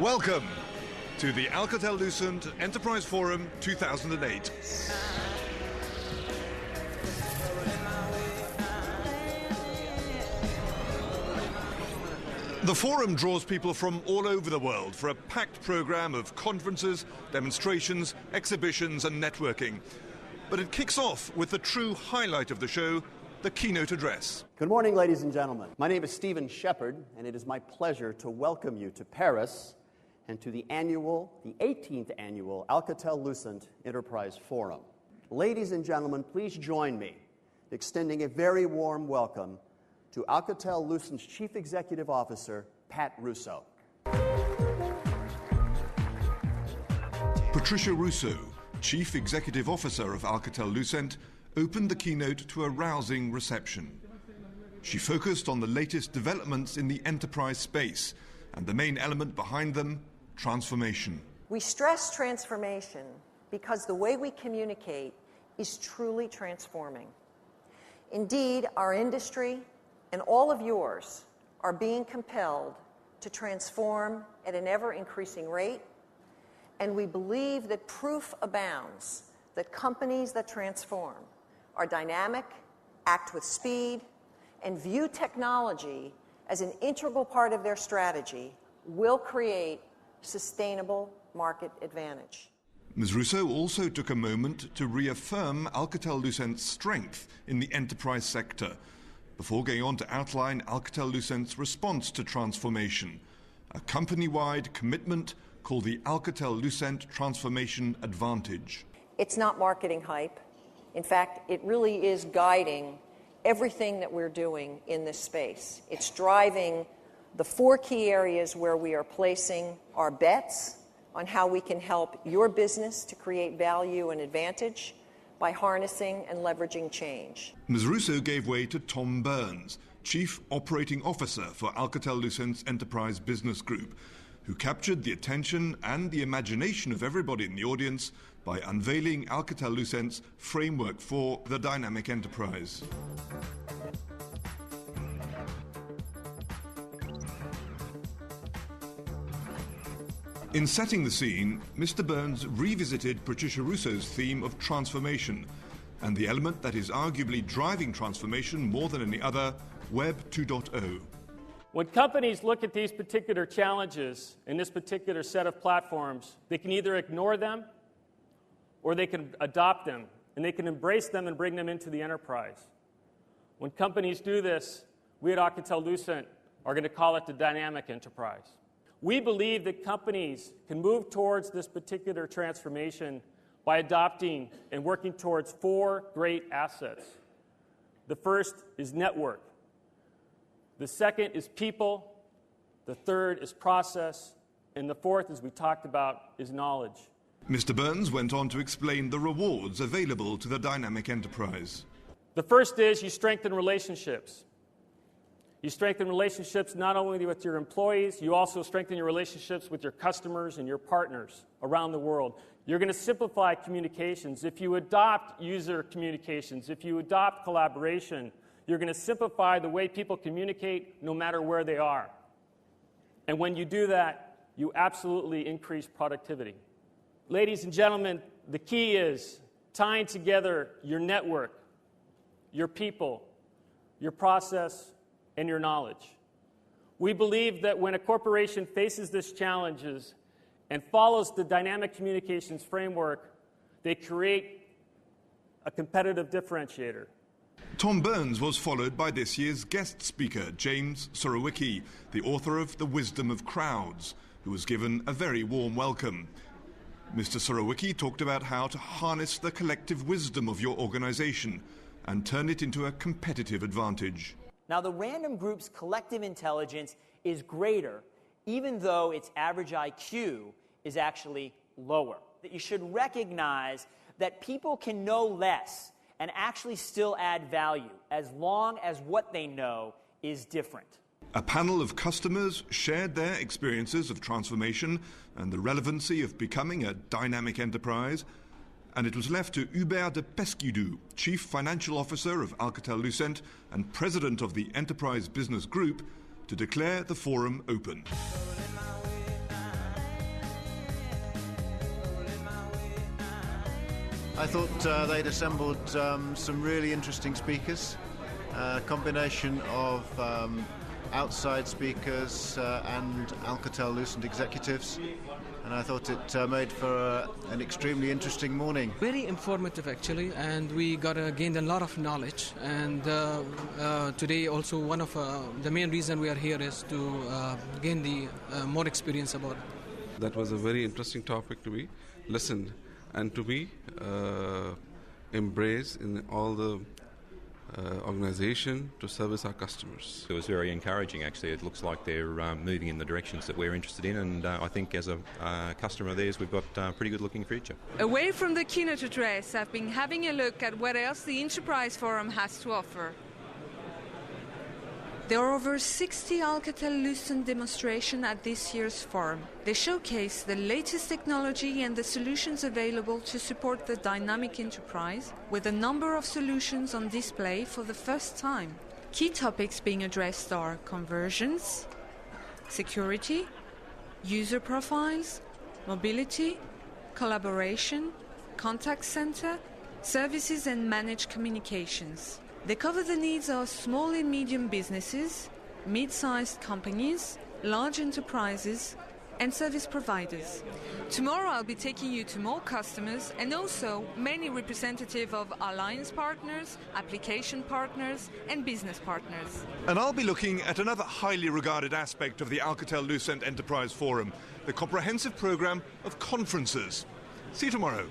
Welcome to the Alcatel-Lucent Enterprise Forum 2008. The forum draws people from all over the world for a packed program of conferences, demonstrations, exhibitions and networking. But it kicks off with the true highlight of the show, the keynote address. Good morning, ladies and gentlemen. My name is Stephen Shepard, and it is my pleasure to welcome you to Paris and to the 18th annual Alcatel-Lucent Enterprise Forum. Ladies and gentlemen, please join me in extending a very warm welcome to Alcatel-Lucent's Chief Executive Officer, Pat Russo. Patricia Russo, Chief Executive Officer of Alcatel-Lucent, opened the keynote to a rousing reception. She focused on the latest developments in the enterprise space and the main element behind them, transformation. We stress transformation because the way we communicate is truly transforming. Indeed, our industry and all of yours are being compelled to transform at an ever-increasing rate, and we believe that proof abounds that companies that transform are dynamic, act with speed, and view technology as an integral part of their strategy will create sustainable market advantage. Ms. Russo also took a moment to reaffirm Alcatel-Lucent's strength in the enterprise sector, before going on to outline Alcatel-Lucent's response to transformation, a company-wide commitment called the Alcatel-Lucent Transformation Advantage. It's not marketing hype. In fact, it really is guiding everything that we're doing in this space. It's driving the 4 key areas where we are placing our bets on how we can help your business to create value and advantage by harnessing and leveraging change. Ms. Russo gave way to Tom Burns, Chief Operating Officer for Alcatel-Lucent's Enterprise Business Group, who captured the attention and the imagination of everybody in the audience by unveiling Alcatel-Lucent's framework for the dynamic enterprise. In setting the scene, Mr. Burns revisited Patricia Russo's theme of transformation and the element that is arguably driving transformation more than any other, Web 2.0. When companies look at these particular challenges in this particular set of platforms, they can either ignore them or they can adopt them, and they can embrace them and bring them into the enterprise. When companies do this, we at Alcatel-Lucent are going to call it the dynamic enterprise. We believe that companies can move towards this particular transformation by adopting and working towards 4 great assets. The first is network. The second is people. The third is process. And the fourth, as we talked about, is knowledge. Mr. Burns went on to explain the rewards available to the dynamic enterprise. The first is you strengthen relationships. You strengthen relationships not only with your employees, you also strengthen your relationships with your customers and your partners around the world. You're going to simplify communications. If you adopt user communications, if you adopt collaboration, you're going to simplify the way people communicate no matter where they are. And when you do that, you absolutely increase productivity. Ladies and gentlemen, the key is tying together your network, your people, your process, and your knowledge. We believe that when a corporation faces these challenges and follows the dynamic communications framework, they create a competitive differentiator. Tom Burns was followed by this year's guest speaker, James Surowiecki, the author of The Wisdom of Crowds, who was given a very warm welcome. Mr. Surowiecki talked about how to harness the collective wisdom of your organization and turn it into a competitive advantage. Now, the random group's collective intelligence is greater, even though its average IQ is actually lower. That you should recognize that people can know less and actually still add value, as long as what they know is different. A panel of customers shared their experiences of transformation and the relevancy of becoming a dynamic enterprise, and it was left to Hubert de Pesquidou, Chief Financial Officer of Alcatel-Lucent and President of the Enterprise Business Group, to declare the forum open. I thought they'd assembled some really interesting speakers, a combination of outside speakers and Alcatel-Lucent executives, and I thought it made for an extremely interesting morning. Very informative actually, and we gained a lot of knowledge, and today also one of the main reason we are here is to gain the more experience about it. That was a very interesting topic to be listened and to be embraced in all the organization to service our customers. It was very encouraging actually. It looks like they're moving in the directions that we're interested in, and I think as a customer of theirs we've got a pretty good looking future. Away from the keynote address, I've been having a look at what else the Enterprise Forum has to offer. There are over 60 Alcatel-Lucent demonstrations at this year's forum. They showcase the latest technology and the solutions available to support the dynamic enterprise, with a number of solutions on display for the first time. Key topics being addressed are conversions, security, user profiles, mobility, collaboration, contact center, services and managed communications. They cover the needs of small and medium businesses, mid-sized companies, large enterprises, and service providers. Tomorrow I'll be taking you to more customers and also many representatives of alliance partners, application partners, and business partners. And I'll be looking at another highly regarded aspect of the Alcatel-Lucent Enterprise Forum, the comprehensive program of conferences. See you tomorrow.